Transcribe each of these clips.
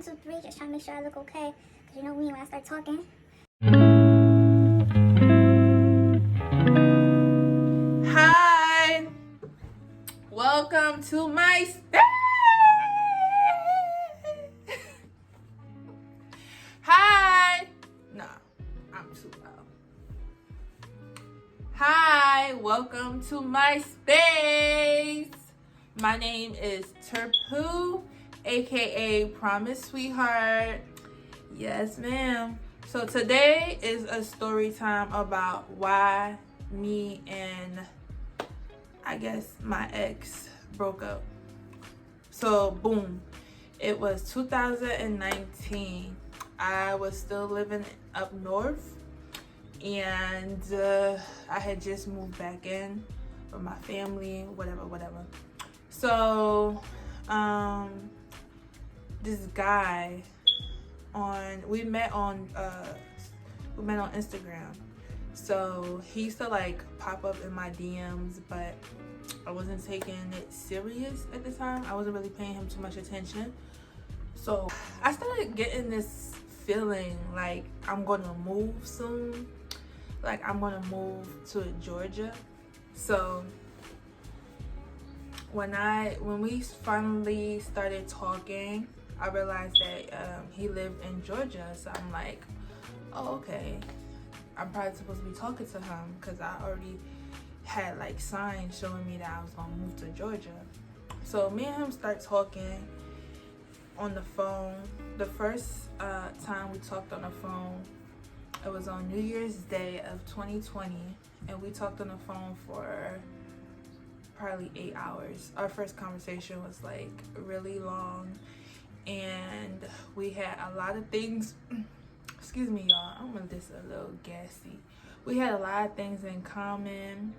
2, 3, just trying to make sure I look okay. Because you know me, when I start talking. Hi, welcome to my stage. Hi, nah, I'm too loud. Hi, welcome to my space. My name is Terpoo, aka Promise Sweetheart. Yes, ma'am. So today is a story time about why me and I guess my ex broke up. So boom, it was 2019. I was still living up north, and I had just moved back in with my family, whatever. So this guy we met on Instagram. So he used to like pop up in my DMs, but I wasn't taking it serious at the time. I wasn't really paying him too much attention. So I started getting this feeling like I'm gonna move soon. Like I'm gonna move to Georgia. So when we finally started talking, I realized that he lived in Georgia. So I'm like, oh, okay. I'm probably supposed to be talking to him because I already had like signs showing me that I was gonna move to Georgia. So me and him start talking on the phone. The first time we talked on the phone, it was on New Year's Day of 2020, and we talked on the phone for probably 8 hours. Our first conversation was like really long, and we had a lot of things. Excuse me, y'all. I'm just a little gassy. We had a lot of things in common.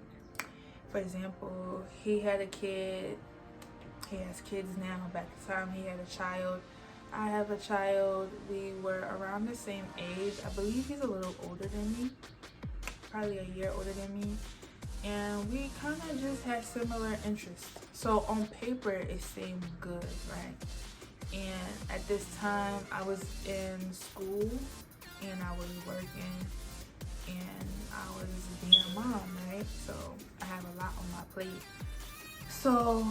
For example, he had a kid. He has kids now. Back at the time, he had a child. I have a child. We were around the same age. I believe he's a little older than me. Probably a year older than me. And we kind of just had similar interests. So on paper, it seemed good, right? And at this time, I was in school and I was working and I was being a mom, right? So I have a lot on my plate. So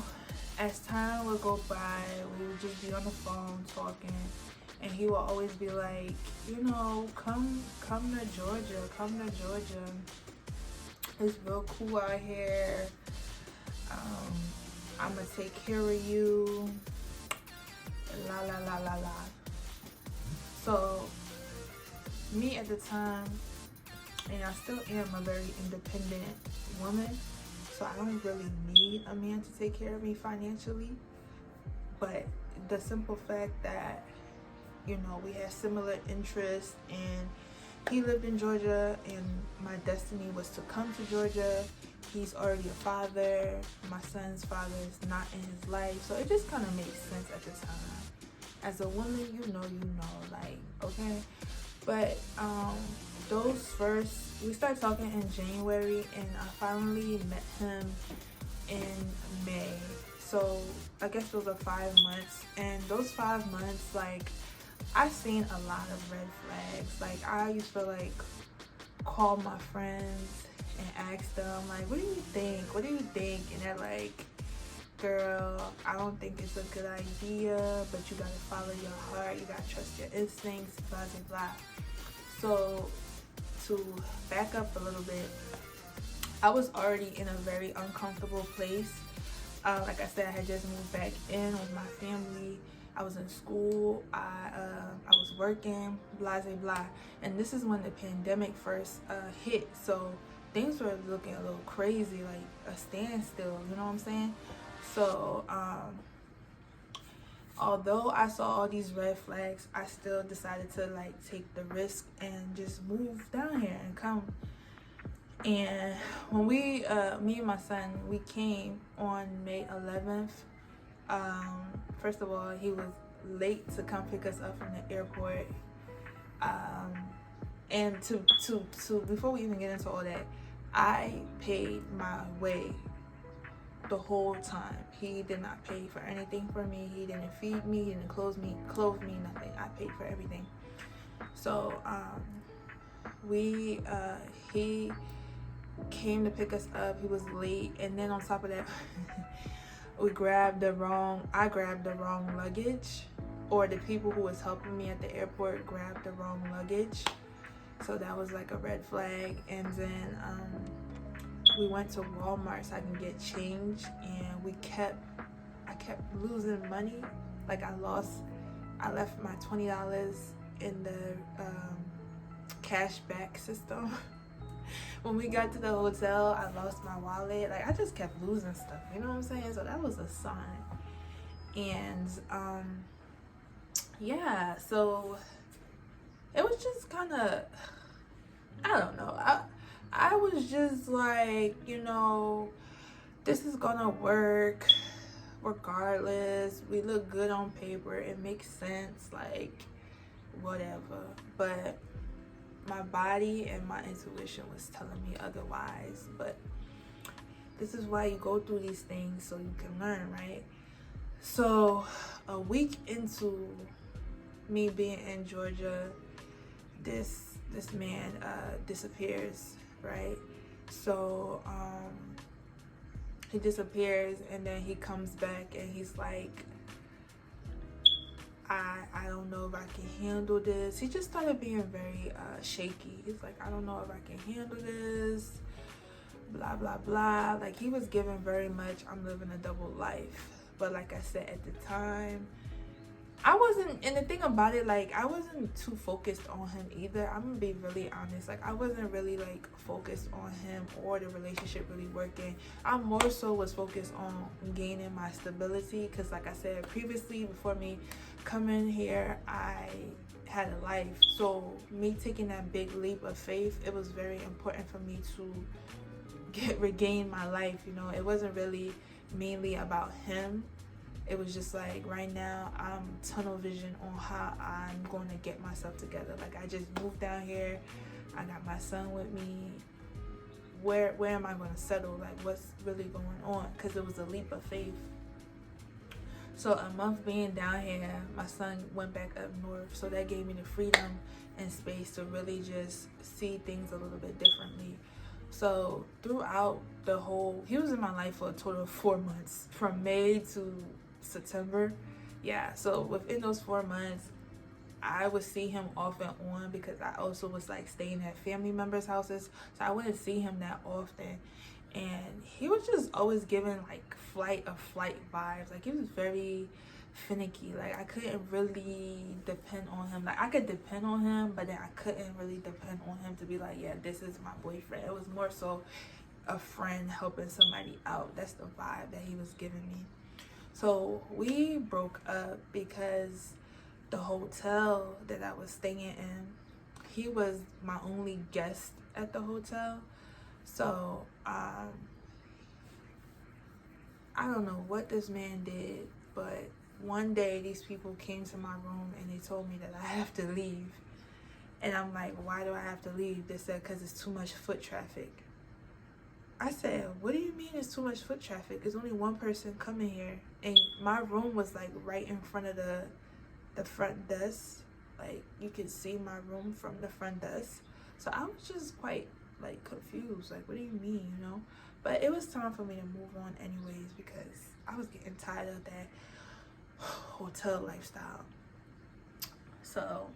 as time would go by, we would just be on the phone talking, and he would always be like, you know, come to Georgia. It's real cool out here. I'm gonna take care of you. La. So me at the time, and I still am a very independent woman, so I don't really need a man to take care of me financially. But the simple fact that, you know, we had similar interests and he lived in Georgia and my destiny was to come to Georgia. He's already a father. My son's father is not in his life. So it just kind of makes sense at the time. As a woman, you know, like, okay. But we started talking in January, and I finally met him in May. So I guess those are 5 months, and those 5 months, like, I've seen a lot of red flags. Like, I used to like call my friends and ask them like, what do you think? And they're like, girl, I don't think it's a good idea, but you gotta follow your heart, you gotta trust your instincts, blah. So to back up a little bit, I was already in a very uncomfortable place. Like I said, I had just moved back in with my family. I was in school. I was working, blah. And this is when the pandemic first hit. So things were looking a little crazy, like a standstill. You know what I'm saying? So although I saw all these red flags, I still decided to like take the risk and just move down here and come. And when me and my son, we came on May 11th. First of all, he was late to come pick us up from the airport. And to before we even get into all that, I paid my way the whole time. He did not pay for anything for me. He didn't feed me, he didn't clothe me, nothing. I paid for everything. So he came to pick us up. He was late, and then on top of that, I grabbed the wrong luggage, or the people who was helping me at the airport grabbed the wrong luggage. So that was like a red flag. And then we went to Walmart so I can get change, and I kept losing money. Like I left my $20 in the cash back system. When we got to the hotel, I lost my wallet. Like I just kept losing stuff, you know what I'm saying? So that was a sign. And yeah, so it was just kind of, I don't know. I was just like, you know, this is gonna work regardless. We look good on paper. It makes sense, like whatever. But my body and my intuition was telling me otherwise. But this is why you go through these things, so you can learn, right? So a week into me being in Georgia, this man disappears, right? So he disappears, and then he comes back and he's like, I don't know if I can handle this. He just started being very shaky. He's like, I don't know if I can handle this, blah blah blah. Like he was giving very much, I'm living a double life. But like I said, at the time, I wasn't, and the thing about it, like I wasn't too focused on him either. I'm gonna be really honest. Like I wasn't really like focused on him or the relationship really working. I more so was focused on gaining my stability, because like I said previously, before me coming here, I had a life. So me taking that big leap of faith, it was very important for me to regain my life. You know, it wasn't really mainly about him. It was just like right now I'm tunnel vision on how I'm going to get myself together. Like I just moved down here, I got my son with me. Where am I going to settle? Like what's really going on? Because it was a leap of faith. So a month being down here, my son went back up north, so that gave me the freedom and space to really just see things a little bit differently. So throughout the whole, he was in my life for a total of 4 months, from May to September. Yeah, so within those 4 months, I would see him off and on, because I also was like staying at family members' houses, so I wouldn't see him that often. And he was just always giving like flight vibes. Like he was very finicky. Like I couldn't really depend on him. Like I could depend on him, but then I couldn't really depend on him to be like, yeah, this is my boyfriend. It was more so a friend helping somebody out. That's the vibe that he was giving me. So we broke up because the hotel that I was staying in, he was my only guest at the hotel. So I don't know what this man did, but one day these people came to my room and they told me that I have to leave. And I'm like, why do I have to leave? They said, because it's too much foot traffic. I said, what do you mean it's too much foot traffic? There's only one person coming here. And my room was like right in front of the front desk. Like you could see my room from the front desk. So I was just quite like confused. Like, what do you mean, you know? But it was time for me to move on anyways, because I was getting tired of that hotel lifestyle. So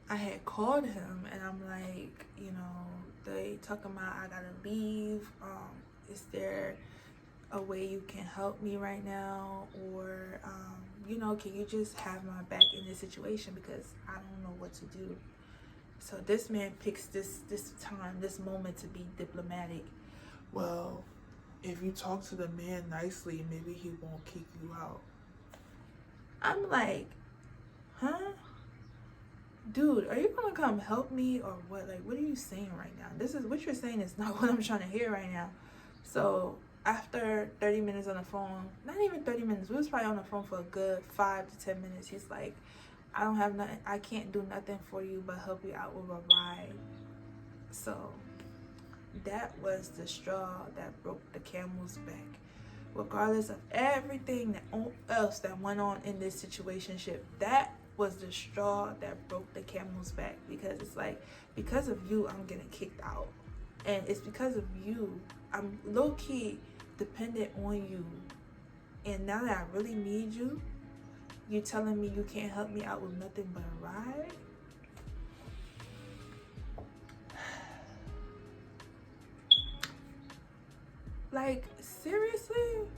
I had called him and I'm like, you know, they talking about I gotta leave. Is there a way you can help me right now? Or you know, can you just have my back in this situation, because I don't know what to do. So this man picks this time, this moment to be diplomatic. Well, if you talk to the man nicely, maybe he won't kick you out. I'm like, huh? Dude, are you gonna come help me or what? Like, what are you saying right now? This is what you're saying is not what I'm trying to hear right now. So after 30 minutes on the phone, not even 30 minutes, we was probably on the phone for a good 5 to 10 minutes. He's like, I don't have nothing, I can't do nothing for you but help you out with a ride. So that was the straw that broke the camel's back. regardless of everything else that went on in this situationship, that was the straw that broke the camel's back. Because it's like, because of you, I'm getting kicked out, and it's because of you I'm low-key dependent on you. And now that I really need you, you telling me you can't help me out with nothing but a ride? Like, seriously?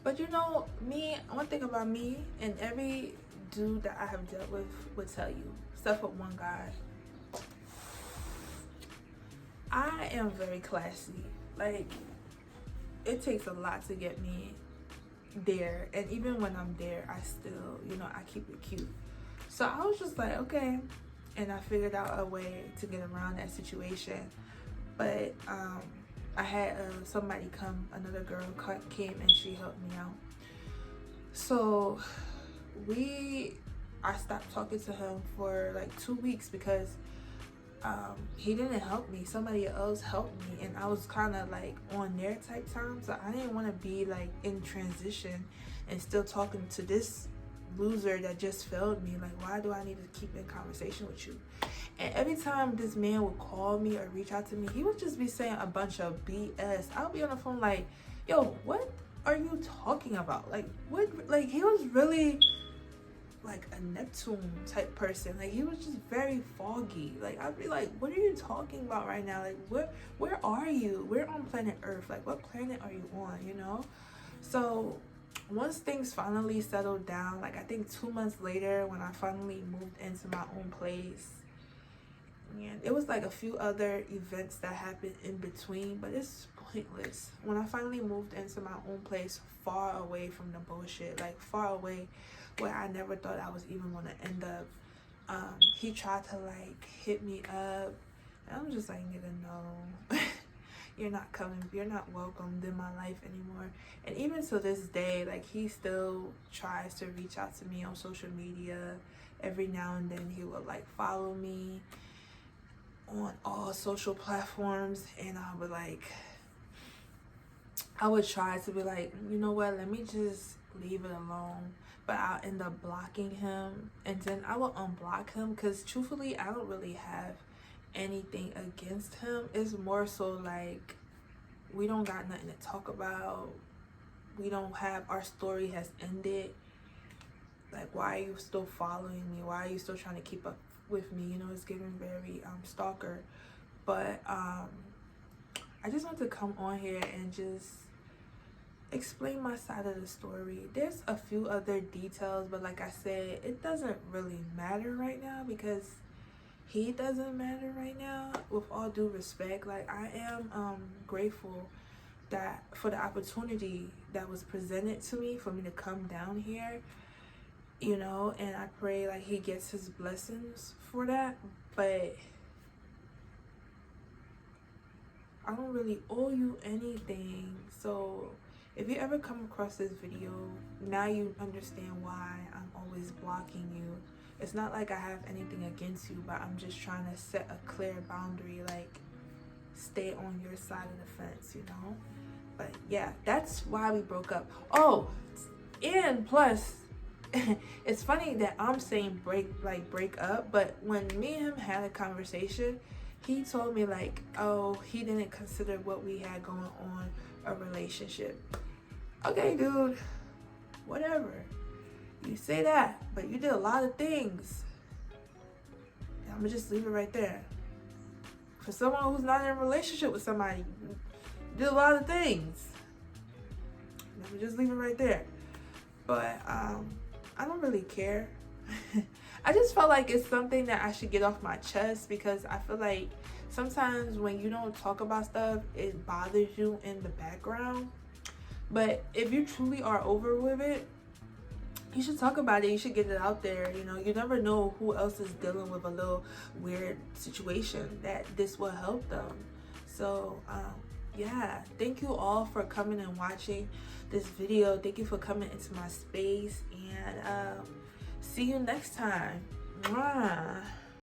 But you know, me, one thing about me, and every dude that I have dealt with would tell you, except for one guy, I am very classy. Like, it takes a lot to get me there, and even when I'm there, I still, you know, I keep it cute. So I was just like, okay, and I figured out a way to get around that situation. But I had somebody come, another girl came and she helped me out. So I stopped talking to him for like 2 weeks because he didn't help me. Somebody else helped me, and I was kind of like on their type time, so I didn't want to be like in transition and still talking to this loser that just failed me. Like, why do I need to keep in conversation with you? And every time this man would call me or reach out to me, he would just be saying a bunch of BS. I would be on the phone like, yo, what are you talking about? Like, what? Like, he was really like a Neptune type person. Like, he was just very foggy. Like, I'd be like, what are you talking about right now? Like, where are you? We're on planet Earth. Like, what planet are you on, you know? So once things finally settled down, like I think 2 months later, when I finally moved into my own place, and it was like a few other events that happened in between, but it's pointless. When I finally moved into my own place, far away from the bullshit, like far away where I never thought I was even gonna end up, he tried to like hit me up, and I'm just like, nigga, no. You're not coming, you're not welcomed in my life anymore. And even to this day, like, he still tries to reach out to me on social media. Every now and then he will like follow me on all social platforms, and I would try to be like, you know what, let me just leave it alone. But I'll end up blocking him, and then I will unblock him, because truthfully, I don't really have anything against him. It's more so like, we don't got nothing to talk about. We don't have, our story has ended. Like, why are you still following me? Why are you still trying to keep up with me? You know, it's giving very stalker. But I just want to come on here and just explain my side of the story. There's a few other details, but like I said, it doesn't really matter right now, because he doesn't matter right now. With all due respect, like, I am grateful that for the opportunity that was presented to me for me to come down here, you know, and I pray like he gets his blessings for that. But I don't really owe you anything. So if you ever come across this video, now you understand why I'm always blocking you. It's not like I have anything against you, but I'm just trying to set a clear boundary, like, stay on your side of the fence, you know? But yeah, that's why we broke up. Oh, and plus, it's funny that I'm saying break up, but when me and him had a conversation, he told me like, oh, he didn't consider what we had going on a relationship. Okay, dude, whatever. You say that, but you did a lot of things. And I'm gonna just leave it right there. For someone who's not in a relationship with somebody, you did a lot of things. And I'm gonna just leave it right there. But I don't really care. I just felt like it's something that I should get off my chest, because I feel like sometimes when you don't talk about stuff, it bothers you in the background. But if you truly are over with it, you should talk about it. You should get it out there. You know, you never know who else is dealing with a little weird situation that this will help them. So yeah, thank you all for coming and watching this video. Thank you for coming into my space, and see you next time. Mwah.